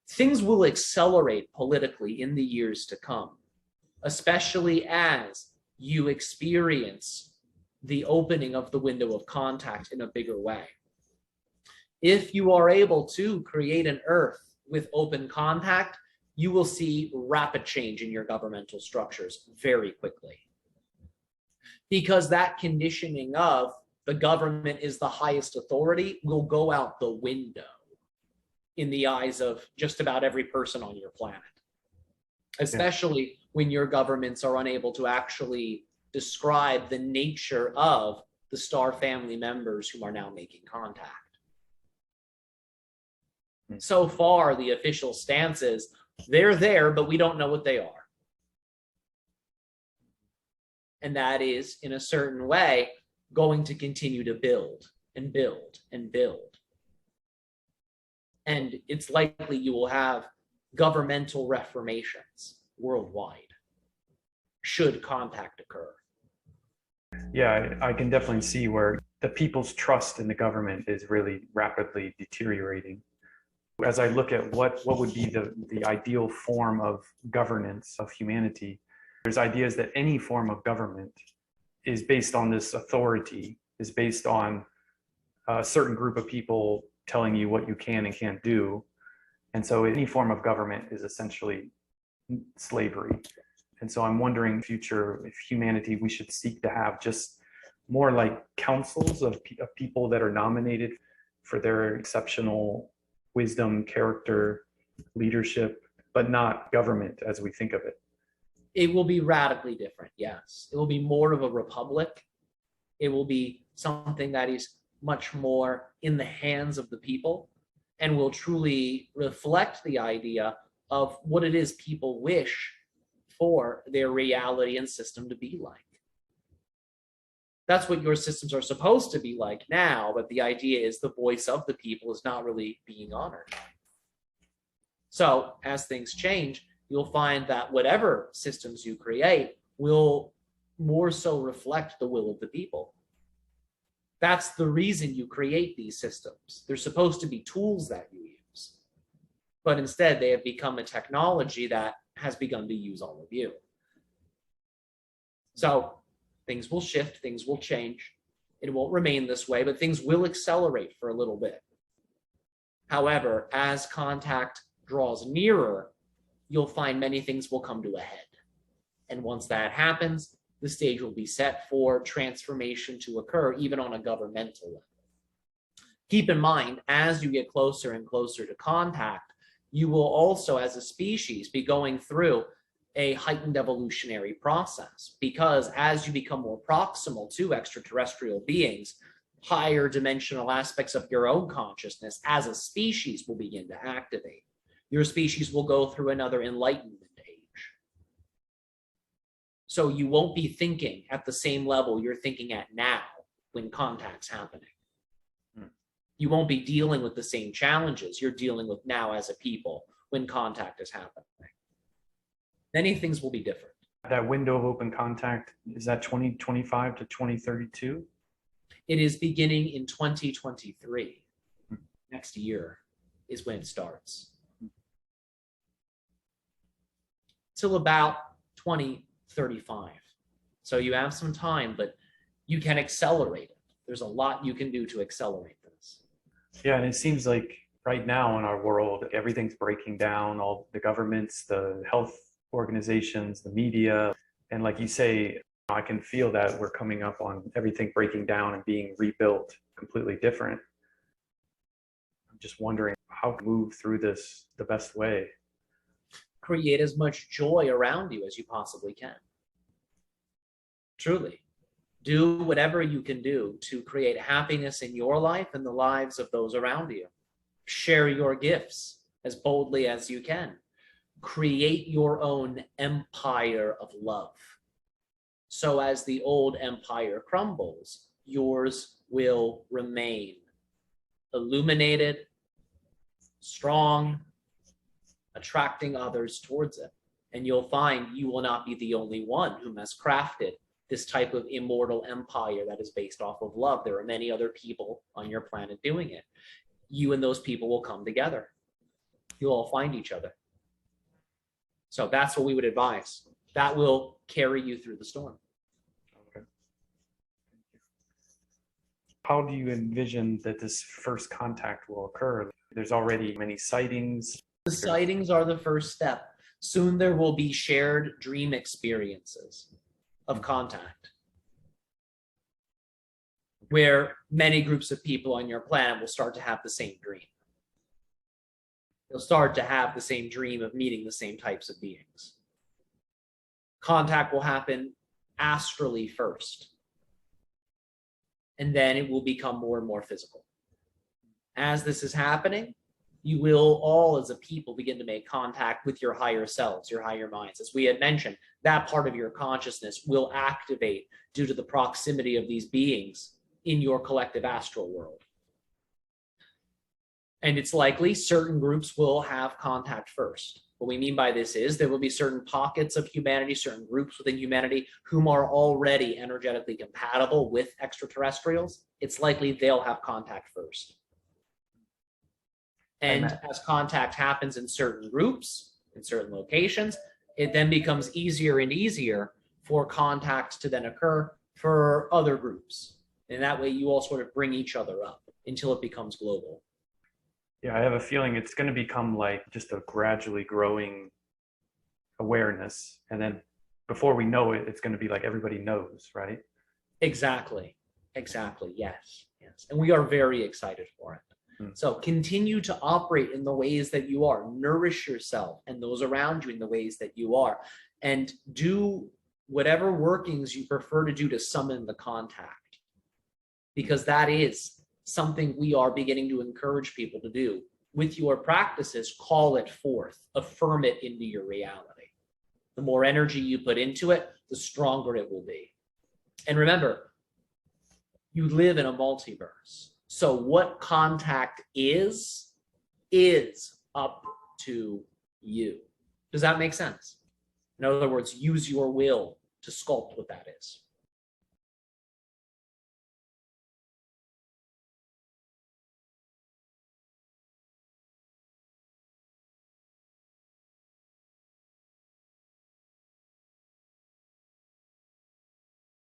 things will accelerate politically in the years to come, especially as you experience the opening of the window of contact in a bigger way. If you are able to create an Earth with open contact, you will see rapid change in your governmental structures very quickly. Because that conditioning of the government is the highest authority will go out the window in the eyes of just about every person on your planet, especially when your governments are unable to actually describe the nature of the star family members who are now making contact. So far, the official stance is they're there, but we don't know what they are. And that is, in a certain way, going to continue to build and build and build. And it's likely you will have governmental reformations worldwide should contact occur. Yeah, I can definitely see where the people's trust in the government is really rapidly deteriorating. As I look at what would be the ideal form of governance of humanity, there's ideas that any form of government is based on this authority, is based on a certain group of people telling you what you can and can't do. And so any form of government is essentially slavery. And so I'm wondering in the future, if humanity, we should seek to have just more like councils of people that are nominated for their exceptional wisdom, character, leadership, but not government as we think of it. It will be radically different, yes. It will be more of a republic. It will be something that is much more in the hands of the people and will truly reflect the idea of what it is people wish for their reality and system to be like. That's what your systems are supposed to be like now, but the idea is the voice of the people is not really being honored. So as things change, you'll find that whatever systems you create will more so reflect the will of the people. That's the reason you create these systems. They're supposed to be tools that you use, but instead they have become a technology that has begun to use all of you. So things will shift, things will change. It won't remain this way, but things will accelerate for a little bit. However, as contact draws nearer, you'll find many things will come to a head. And once that happens, the stage will be set for transformation to occur, even on a governmental level. Keep in mind, as you get closer and closer to contact, you will also, as a species, be going through a heightened evolutionary process, because as you become more proximal to extraterrestrial beings, higher dimensional aspects of your own consciousness as a species will begin to activate. Your species will go through another enlightenment age. So you won't be thinking at the same level you're thinking at now when contact's happening. You won't be dealing with the same challenges you're dealing with now as a people when contact is happening. Many things will be different. That window of open contact, is that 2025 to 2032? It is beginning in 2023. Next year is when it starts. Till about 2035. So you have some time, but you can accelerate it. There's a lot you can do to accelerate this. Yeah, and it seems like right now in our world, everything's breaking down, all the governments, the health organizations, the media. And like you say, I can feel that we're coming up on everything breaking down and being rebuilt completely different. I'm just wondering how to move through this the best way. Create as much joy around you as you possibly can. Truly. Do whatever you can do to create happiness in your life and the lives of those around you. Share your gifts as boldly as you can. Create your own empire of love. So as the old empire crumbles, yours will remain illuminated, strong, attracting others towards it. And you'll find you will not be the only one who has crafted this type of immortal empire that is based off of love. There are many other people on your planet doing it. You and those people will come together. you'll all find each other. So that's what we would advise. That will carry you through the storm. Okay. How do you envision that this first contact will occur? There's already many sightings. The sightings are the first step. Soon there will be shared dream experiences of contact, where many groups of people on your planet will start to have the same dream. They'll start to have the same dream of meeting the same types of beings. Contact will happen astrally first, and then it will become more and more physical. As this is happening, you will all as a people begin to make contact with your higher selves, your higher minds. As we had mentioned, that part of your consciousness will activate due to the proximity of these beings in your collective astral world. And it's likely certain groups will have contact first. What we mean by this is there will be certain pockets of humanity, certain groups within humanity whom are already energetically compatible with extraterrestrials. It's likely they'll have contact first. And as contact happens in certain groups, in certain locations, it then becomes easier and easier for contacts to then occur for other groups. And that way you all sort of bring each other up until it becomes global. Yeah, I have a feeling it's going to become like just a gradually growing awareness. And then before we know it, it's going to be like everybody knows, right? Exactly. Exactly. Yes. Yes. And we are very excited for it. So continue to operate in the ways that you are. Nourish yourself and those around you in the ways that you are. And do whatever workings you prefer to do to summon the contact. Because that is something we are beginning to encourage people to do. With your practices, call it forth, affirm it into your reality. The more energy you put into it, the stronger it will be. And remember, you live in a multiverse. So what contact is up to you. Does that make sense? In other words, use your will to sculpt what that is.